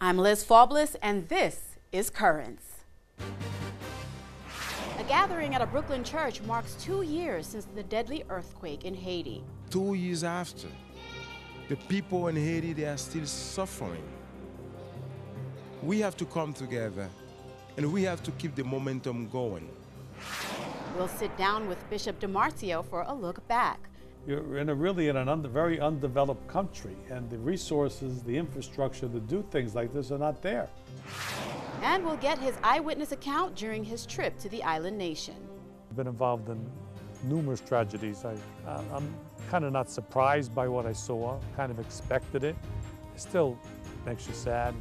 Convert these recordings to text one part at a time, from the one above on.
I'm Liz Faublis, and this is Currents. A gathering at a Brooklyn church marks 2 years since the deadly earthquake in Haiti. 2 years after, the people in Haiti, they are still suffering. We have to come together, and we have to keep the momentum going. We'll sit down with Bishop DiMarzio for a look back. You're really in a very undeveloped country, and the resources, the infrastructure to do things like this are not there. And we'll get his eyewitness account during his trip to the island nation. I've been involved in numerous tragedies. I'm kind of not surprised by what I saw, kind of expected it. It still makes you sad.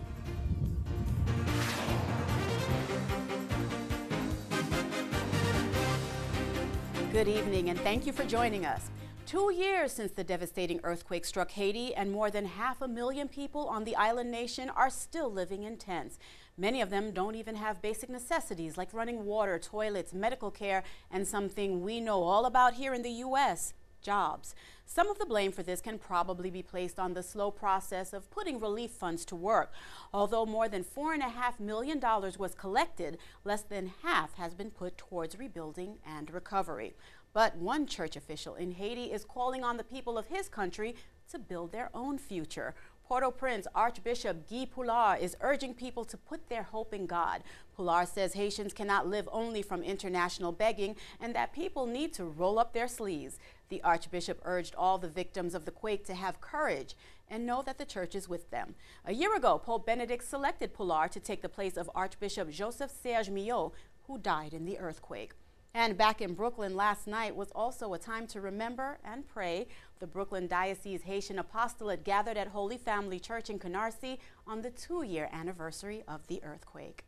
Good evening, and thank you for joining us. 2 years since the devastating earthquake struck Haiti, and more than 500,000 people on the island nation are still living in tents. Many of them don't even have basic necessities like running water, toilets, medical care, and something we know all about here in the U.S., jobs. Some of the blame for this can probably be placed on the slow process of putting relief funds to work. Although more than $4.5 million was collected, less than half has been put towards rebuilding and recovery. But one church official in Haiti is calling on the people of his country to build their own future. Port-au-Prince Archbishop Guy Poulard is urging people to put their hope in God. Poulard says Haitians cannot live only from international begging and that people need to roll up their sleeves. The Archbishop urged all the victims of the quake to have courage and know that the church is with them. A year ago, Pope Benedict selected Poulard to take the place of Archbishop Joseph Serge Millot, who died in the earthquake. And back in Brooklyn last night was also a time to remember and pray. The Brooklyn Diocese Haitian Apostolate gathered at Holy Family Church in Canarsie on the 2-year anniversary of the earthquake.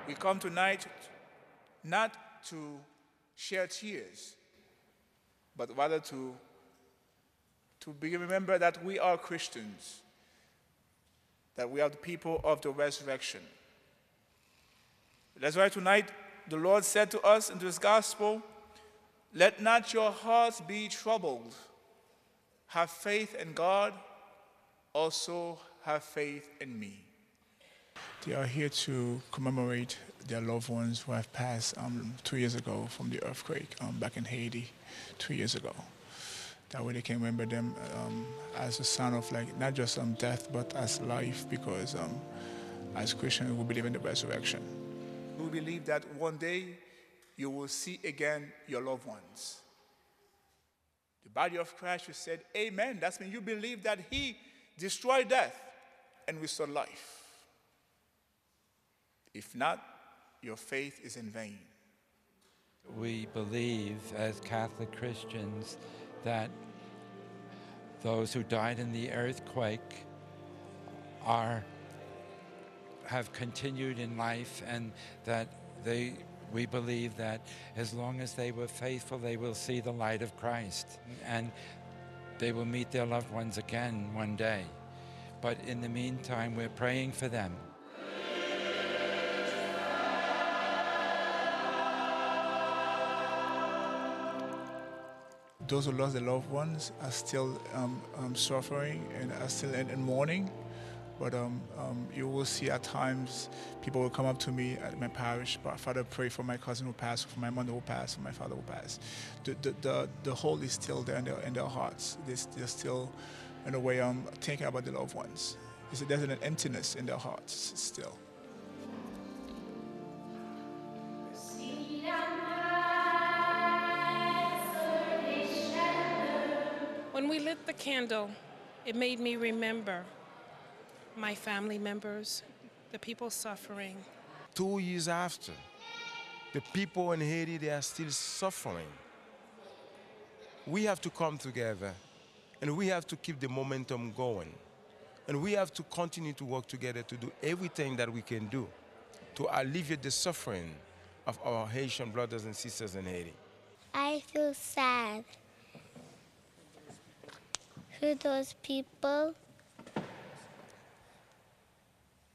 We come tonight not to share tears, but rather to remember that we are Christians, that we are the people of the resurrection. That's why tonight the Lord said to us in this gospel, "Let not your hearts be troubled. Have faith in God, also have faith in me." They are here to commemorate their loved ones who have passed 2 years ago from the earthquake back in Haiti 2 years ago. That way they can remember them as a sign of not just death, but as life, because as Christians we believe in the resurrection. We believe that one day you will see again your loved ones. The body of Christ, you said, amen. That's when you believe that he destroyed death and restored life. If not, your faith is in vain. We believe as Catholic Christians that those who died in the earthquake have continued in life, and that we believe that as long as they were faithful, they will see the light of Christ, and they will meet their loved ones again one day. But in the meantime, we're praying for them. Those who lost their loved ones are still suffering and are still in mourning. But you will see at times people will come up to me at my parish, "Father, pray for my cousin who passed, for my mother who passed, for my father who passed." The whole is still there in their hearts. They're still, in a way, thinking about the loved ones. There's an emptiness in their hearts still. When we lit the candle, it made me remember my family members, the people suffering. 2 years after, the people in Haiti, they are still suffering. We have to come together, and we have to keep the momentum going. And we have to continue to work together to do everything that we can do to alleviate the suffering of our Haitian brothers and sisters in Haiti. I feel sad for those people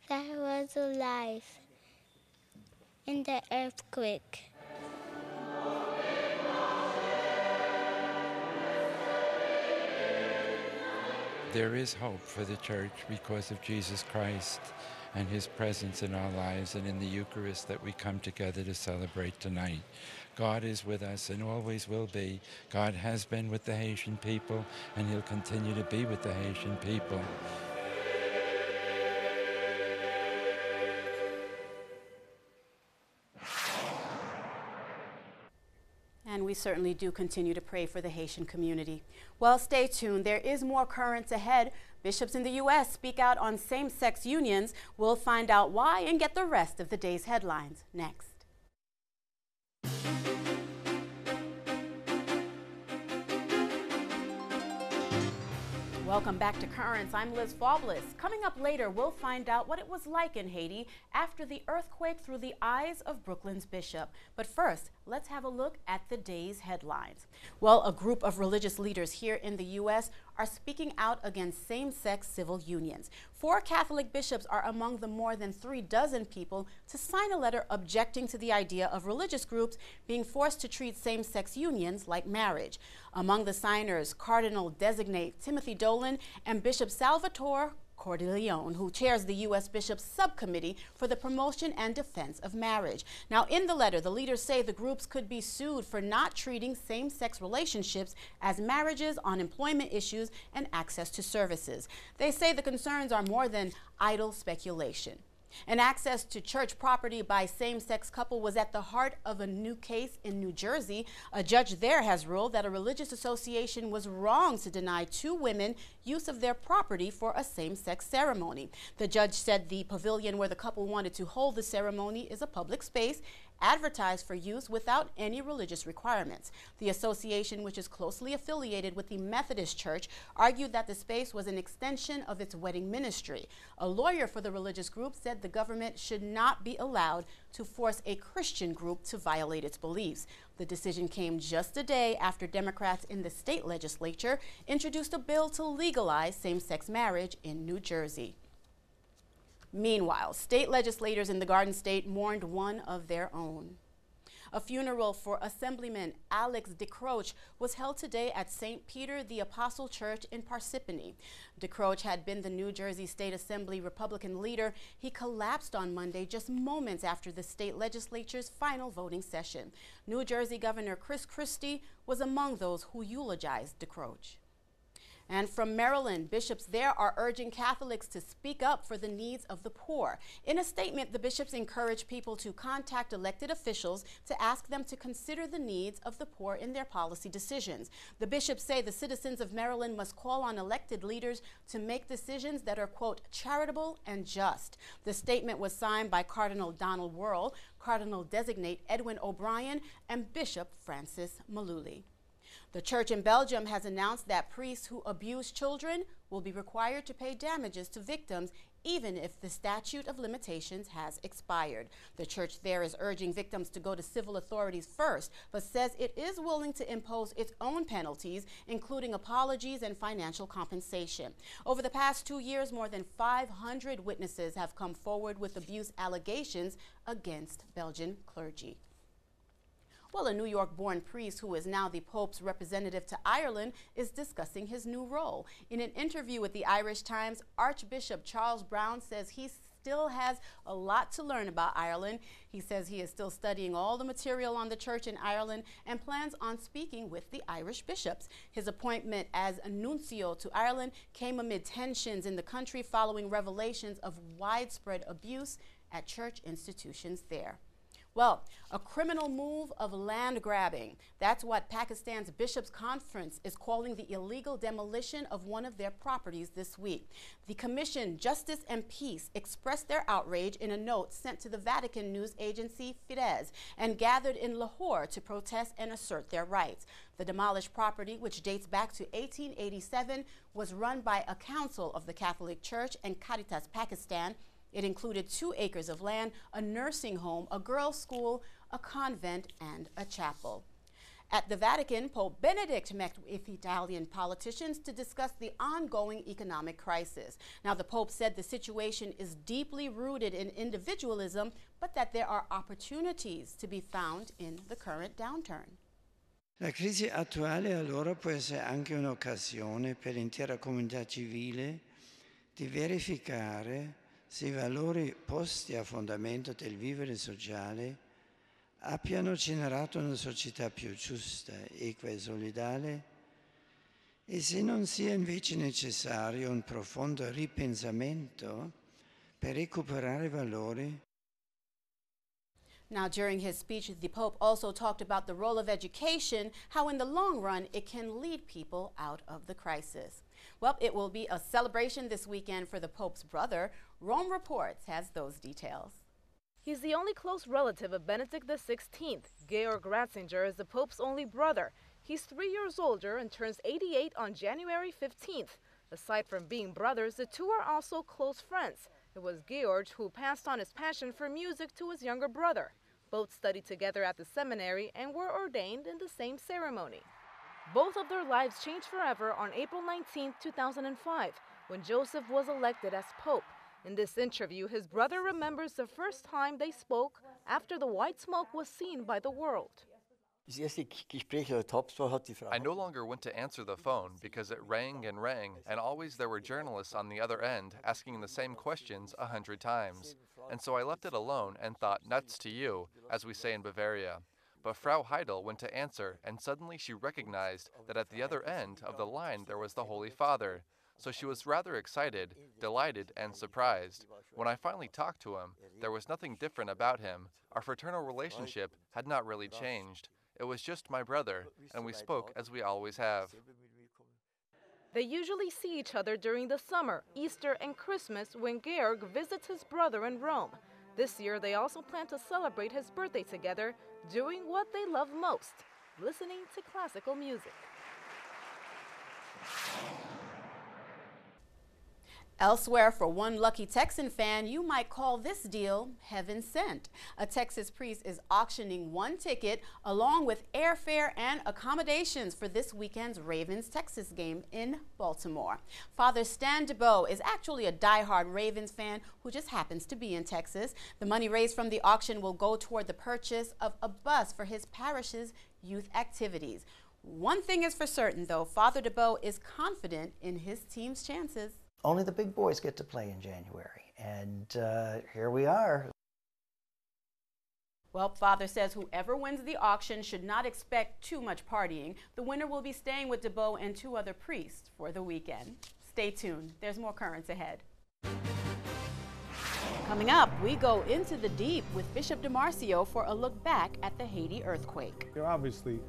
that was alive in the earthquake. there is hope for the church because of Jesus Christ and his presence in our lives and in the Eucharist that we come together to celebrate tonight. God is with us and always will be. God has been with the Haitian people, and he'll continue to be with the Haitian people. And we certainly do continue to pray for the Haitian community. Well, stay tuned. There is more currents ahead. Bishops in the U.S. speak out on same-sex unions. We'll find out why and get the rest of the day's headlines next. Welcome back to Currents. I'm Liz Faublas. Coming up later, we'll find out what it was like in Haiti after the earthquake through the eyes of Brooklyn's bishop. But first, let's have a look at the day's headlines. Well, a group of religious leaders here in the U.S. are speaking out against same-sex civil unions. 4 Catholic bishops are among the more than 36 people to sign a letter objecting to the idea of religious groups being forced to treat same-sex unions like marriage. Among the signers, Cardinal-designate Timothy Dolan and Bishop Salvatore Cordileone, who chairs the U.S. Bishops' Subcommittee for the Promotion and Defense of Marriage. Now, in the letter, the leaders say the groups could be sued for not treating same-sex relationships as marriages on employment issues and access to services. They say the concerns are more than idle speculation. And access to church property by same-sex couple was at the heart of a new case in New Jersey. A judge there has ruled that a religious association was wrong to deny 2 women use of their property for a same-sex ceremony. The judge said the pavilion where the couple wanted to hold the ceremony is a public space advertised for use without any religious requirements. The association, which is closely affiliated with the Methodist Church, argued that the space was an extension of its wedding ministry. A lawyer for the religious group said the government should not be allowed to force a Christian group to violate its beliefs. The decision came just a day after Democrats in the state legislature introduced a bill to legalize same-sex marriage in New Jersey. Meanwhile, state legislators in the Garden State mourned one of their own. A funeral for Assemblyman Alex DeCroce was held today at St. Peter the Apostle Church in Parsippany. DeCroce had been the New Jersey State Assembly Republican leader. He collapsed on Monday just moments after the state legislature's final voting session. New Jersey Governor Chris Christie was among those who eulogized DeCroce. And from Maryland, bishops there are urging Catholics to speak up for the needs of the poor. In a statement, the bishops encourage people to contact elected officials to ask them to consider the needs of the poor in their policy decisions. The bishops say the citizens of Maryland must call on elected leaders to make decisions that are, quote, charitable and just. The statement was signed by Cardinal Donald Wuerl, Cardinal-designate Edwin O'Brien, and Bishop Francis Maluli. The church in Belgium has announced that priests who abuse children will be required to pay damages to victims even if the statute of limitations has expired. The church there is urging victims to go to civil authorities first, but says it is willing to impose its own penalties, including apologies and financial compensation. Over the past 2 years, more than 500 witnesses have come forward with abuse allegations against Belgian clergy. Well, a New York-born priest who is now the Pope's representative to Ireland is discussing his new role. In an interview with the Irish Times, Archbishop Charles Brown says he still has a lot to learn about Ireland. He says he is still studying all the material on the church in Ireland and plans on speaking with the Irish bishops. His appointment as a nuncio to Ireland came amid tensions in the country following revelations of widespread abuse at church institutions there. Well, a criminal move of land grabbing. That's what Pakistan's Bishops' Conference is calling the illegal demolition of one of their properties this week. The Commission Justice and Peace expressed their outrage in a note sent to the Vatican news agency Fidesz and gathered in Lahore to protest and assert their rights. The demolished property, which dates back to 1887, was run by a council of the Catholic Church and Caritas Pakistan. It included 2 acres of land, a nursing home, a girls' school, a convent, and a chapel. At the Vatican, Pope Benedict met with Italian politicians to discuss the ongoing economic crisis. Now, the Pope said the situation is deeply rooted in individualism, but that there are opportunities to be found in the current downturn. La crisi attuale allora può essere anche un'occasione per l'intera comunità civile di verificare se i valori posti a fondamento del vivere sociale abbiano generato una società più giusta, equa e solidale, e se non sia invece necessario un profondo ripensamento per recuperare valori. Now, during his speech, the Pope also talked about the role of education, how in the long run it can lead people out of the crisis. Well, it will be a celebration this weekend for the Pope's brother. Rome Reports has those details. He's the only close relative of Benedict XVI. Georg Ratzinger is the Pope's only brother. He's 3 years older and turns 88 on January 15th. Aside from being brothers, the two are also close friends. It was Georg who passed on his passion for music to his younger brother. Both studied together at the seminary and were ordained in the same ceremony. Both of their lives changed forever on April 19, 2005, when Joseph was elected as Pope. In this interview, his brother remembers the first time they spoke after the white smoke was seen by the world. I no longer went to answer the phone because it rang, and always there were journalists on the other end asking the same questions 100 times. And so I left it alone and thought, nuts to you, as we say in Bavaria. But Frau Heidel went to answer, and suddenly she recognized that at the other end of the line there was the Holy Father. So she was rather excited, delighted, and surprised. When I finally talked to him, there was nothing different about him. Our fraternal relationship had not really changed. It was just my brother, and we spoke as we always have. They usually see each other during the summer, Easter, and Christmas when Georg visits his brother in Rome. This year, they also plan to celebrate his birthday together, doing what they love most, listening to classical music. Elsewhere, for one lucky Texan fan, you might call this deal heaven sent. A Texas priest is auctioning one ticket along with airfare and accommodations for this weekend's Ravens-Texas game in Baltimore. Father Stan DeBow is actually a diehard Ravens fan who just happens to be in Texas. The money raised from the auction will go toward the purchase of a bus for his parish's youth activities. One thing is for certain, though, Father DeBow is confident in his team's chances. Only the big boys get to play in January, and here we are. Well, Father says whoever wins the auction should not expect too much partying. The winner will be staying with DeBow and two other priests for the weekend. Stay tuned. There's more currents ahead. Coming up, we go into the deep with Bishop DiMarzio for a look back at the Haiti earthquake. You're obviously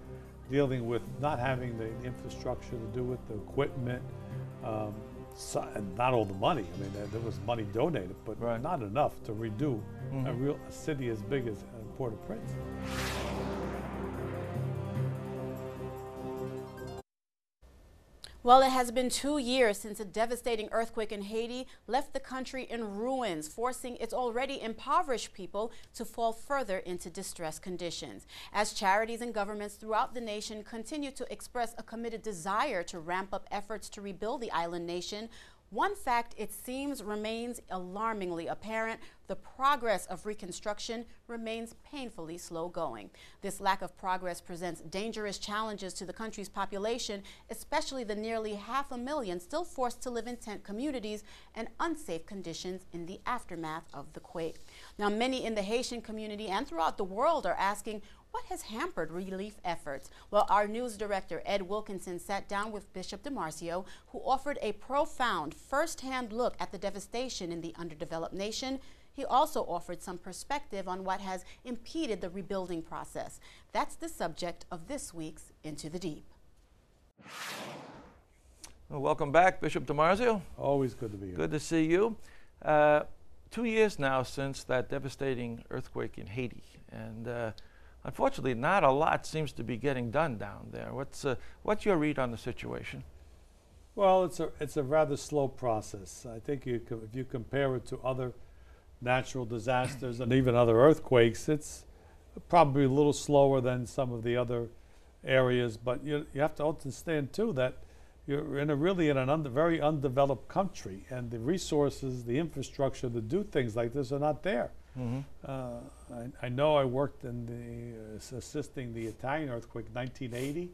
dealing with not having the infrastructure to do it, the equipment, and not all the money. I mean, there was money donated, but not enough to redo a city as big as Port-au-Prince. Well, it has been 2 years since a devastating earthquake in Haiti left the country in ruins, forcing its already impoverished people to fall further into distressed conditions. As charities and governments throughout the nation continue to express a committed desire to ramp up efforts to rebuild the island nation, one fact it seems remains alarmingly apparent: the progress of reconstruction remains painfully slow going. This lack of progress presents dangerous challenges to the country's population, especially the nearly 500,000 still forced to live in tent communities and unsafe conditions in the aftermath of the quake. Now, many in the Haitian community and throughout the world are asking, what has hampered relief efforts? Well, our news director, Ed Wilkinson, sat down with Bishop DiMarzio, who offered a profound first-hand look at the devastation in the underdeveloped nation. He also offered some perspective on what has impeded the rebuilding process. That's the subject of this week's Into the Deep. Well, welcome back, Bishop DiMarzio. Always good to be here. Good to see you. 2 years now since that devastating earthquake in Haiti, and unfortunately, not a lot seems to be getting done down there. What's your read on the situation? Well, it's a rather slow process. I think if you compare it to other natural disasters and even other earthquakes, it's probably a little slower than some of the other areas. But you have to understand too that you're really in a very undeveloped country, and the resources, the infrastructure to do things like this are not there. I know I worked in the assisting the Italian earthquake 1980,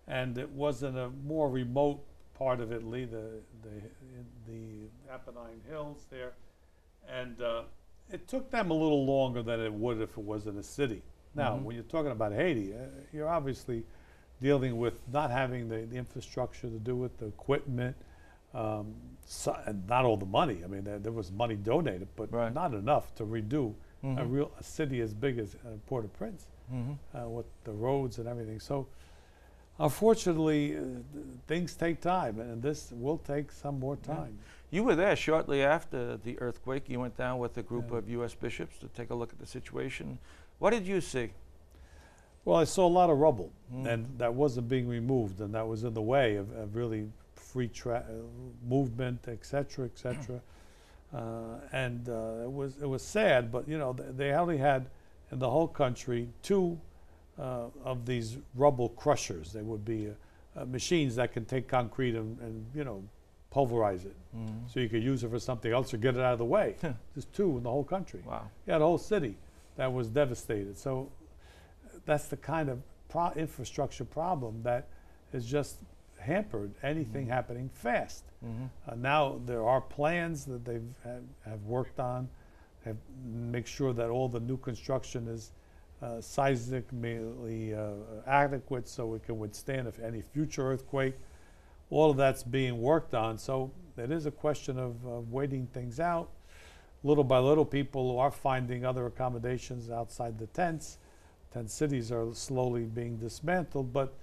and it was in a more remote part of Italy, the Apennine Hills there, and it took them a little longer than it would if it was in a city. Now, when you're talking about Haiti, you're obviously dealing with not having the infrastructure to do it, the equipment, and not all the money. I mean, there was money donated, but not enough to redo a city as big as Port-au-Prince with the roads and everything. So, unfortunately, things take time, and this will take some more time. You were there shortly after the earthquake. You went down with a group of U.S. bishops to take a look at the situation. What did you see? Well, I saw a lot of rubble, and that wasn't being removed, and that was in the way of really free movement, et cetera, et cetera. And it was sad, but you know, they only had in the whole country 2 of these rubble crushers. They would be machines that can take concrete and you know, pulverize it, so you could use it for something else or get it out of the way. There's 2 in the whole country. Wow. You had a whole city that was devastated. So that's the kind of infrastructure problem that has just hampered anything happening fast. Now there are plans that they have worked on, have make sure that all the new construction is seismically adequate so it can withstand if any future earthquake. All of that's being worked on, so it is a question of waiting things out. Little by little, people are finding other accommodations outside the tents. Tent cities are slowly being dismantled, but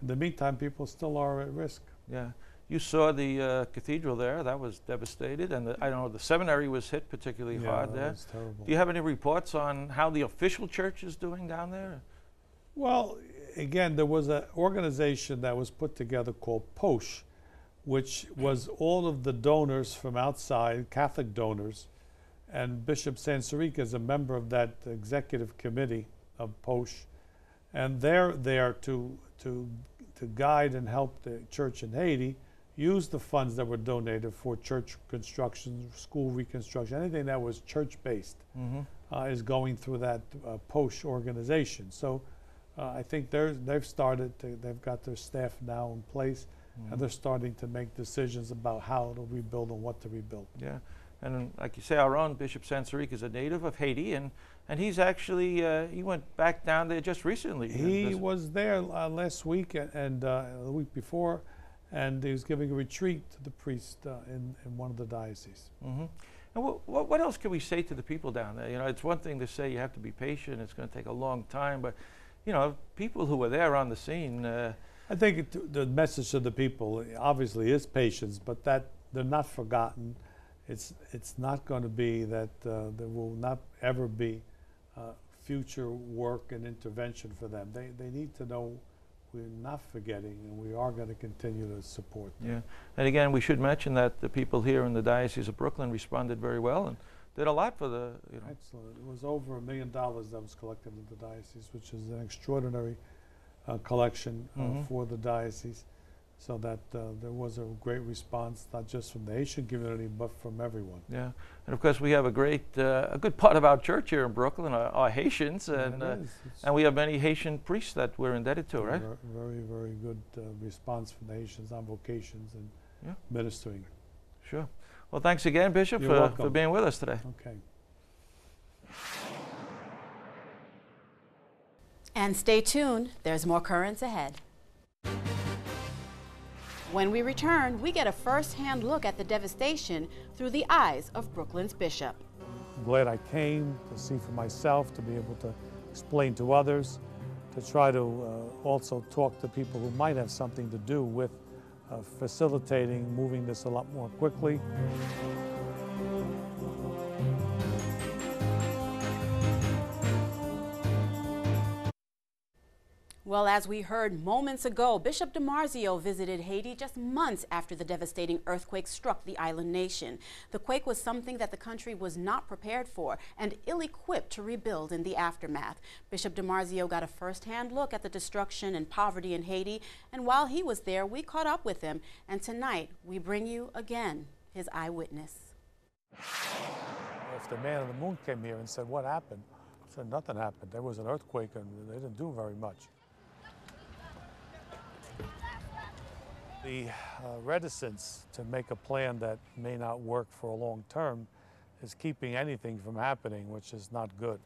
in the meantime, people still are at risk. Yeah. You saw the cathedral there. That was devastated, and I know the seminary was hit particularly hard there. That was terrible. Do you have any reports on how the official church is doing down there? Well, again, there was an organization that was put together called POSH, which was all of the donors from outside, Catholic donors, and Bishop Sansarica is a member of that executive committee of POSH, and they're there to guide and help the church in Haiti use the funds that were donated for church construction, school reconstruction, anything that was church-based is going through that POSH organization. So I think they've started, they've got their staff now in place, and they're starting to make decisions about how to rebuild and what to rebuild. Yeah, and like you say, our own Bishop Sansarica is a native of Haiti, and he's actually, he went back down there just recently. He was there last week and the week before, and he was giving a retreat to the priest in one of the dioceses. And what else can we say to the people down there? You know, it's one thing to say you have to be patient, it's going to take a long time, but, you know, people who were there on the scene. I think the message to the people obviously is patience, but that they're not forgotten. It's not going to be that there will not ever be future work and intervention for them. They need to know we're not forgetting, and we are going to continue to support them. Yeah, and again, we should mention that the people here in the Diocese of Brooklyn responded very well and did a lot for the, you know. Excellent. It was over $1 million that was collected in the diocese, which is an extraordinary collection for the diocese. So that there was a great response, not just from the Haitian community, but from everyone. Yeah, and of course we have a good part of our church here in Brooklyn are Haitians, and we have many Haitian priests that we're indebted to, right? Very, very good response from the Haitians on vocations and ministering. Sure. Well, thanks again, Bishop, for being with us today. Okay. And stay tuned, there's more currents ahead. When we return, we get a first-hand look at the devastation through the eyes of Brooklyn's bishop. I'm glad I came to see for myself, to be able to explain to others, to try to also talk to people who might have something to do with facilitating moving this a lot more quickly. Well, as we heard moments ago, Bishop DiMarzio visited Haiti just months after the devastating earthquake struck the island nation. The quake was something that the country was not prepared for and ill-equipped to rebuild in the aftermath. Bishop DiMarzio got a first-hand look at the destruction and poverty in Haiti, and while he was there, we caught up with him, and tonight we bring you again his eyewitness. If the man on the moon came here and said, "What happened?" So nothing happened. There was an earthquake and they didn't do very much. The reticence to make a plan that may not work for a long term is keeping anything from happening, which is not good.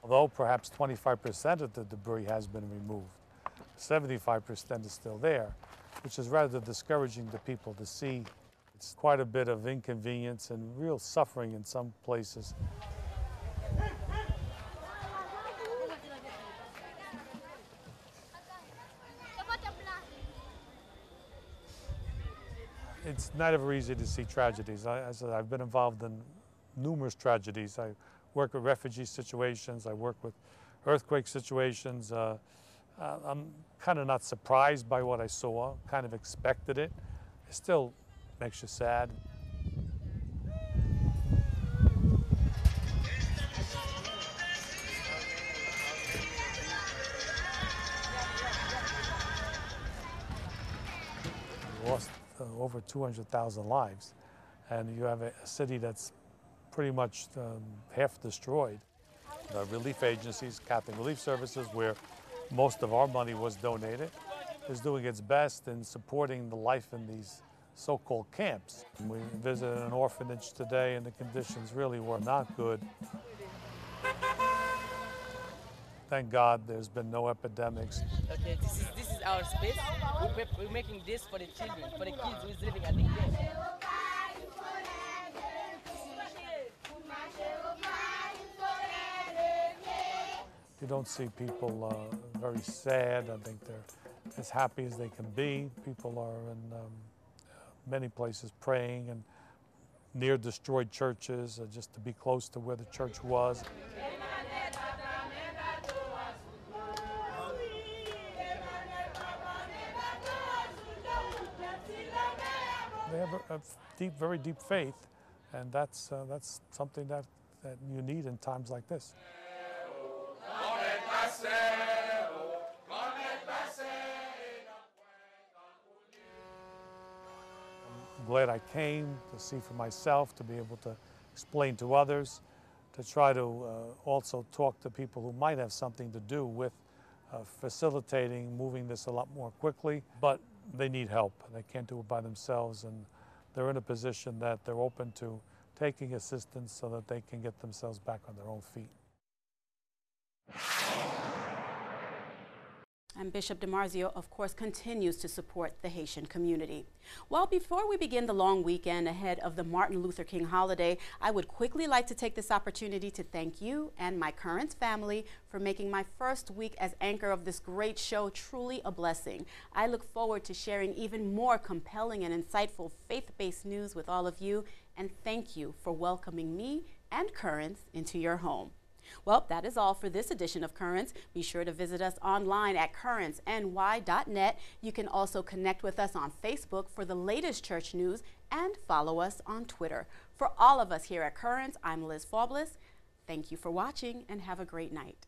Although perhaps 25% of the debris has been removed, 75% is still there, which is rather discouraging to people to see. It's quite a bit of inconvenience and real suffering in some places. It's not ever easy to see tragedies. As I said, I've been involved in numerous tragedies. I work with refugee situations, I work with earthquake situations. I'm kind of not surprised by what I saw, kind of expected it. It still makes you sad. We lost over 200,000 lives, and you have a city that's pretty much half destroyed. The relief agencies, Catholic Relief Services, where most of our money was donated, is doing its best in supporting the life in these so-called camps. We visited an orphanage today and the conditions really were not good. Thank God there's been no epidemics. Okay, this is our space. We're making this for the children, for the kids who's living at the camp. You don't see people very sad. I think they're as happy as they can be. People are in many places praying and near destroyed churches, just to be close to where the church was. They have a deep, very deep faith, and that's something that you need in times like this. I'm glad I came to see for myself, to be able to explain to others, to try to also talk to people who might have something to do with facilitating moving this a lot more quickly, but they need help. They can't do it by themselves, and they're in a position that they're open to taking assistance so that they can get themselves back on their own feet. And Bishop DiMarzio, of course, continues to support the Haitian community. Well, before we begin the long weekend ahead of the Martin Luther King holiday, I would quickly like to take this opportunity to thank you and my current family for making my first week as anchor of this great show truly a blessing. I look forward to sharing even more compelling and insightful faith-based news with all of you, and thank you for welcoming me and Currents into your home. Well, that is all for this edition of Currents. Be sure to visit us online at currentsny.net. You can also connect with us on Facebook for the latest church news and follow us on Twitter. For all of us here at Currents, I'm Liz Faubles. Thank you for watching and have a great night.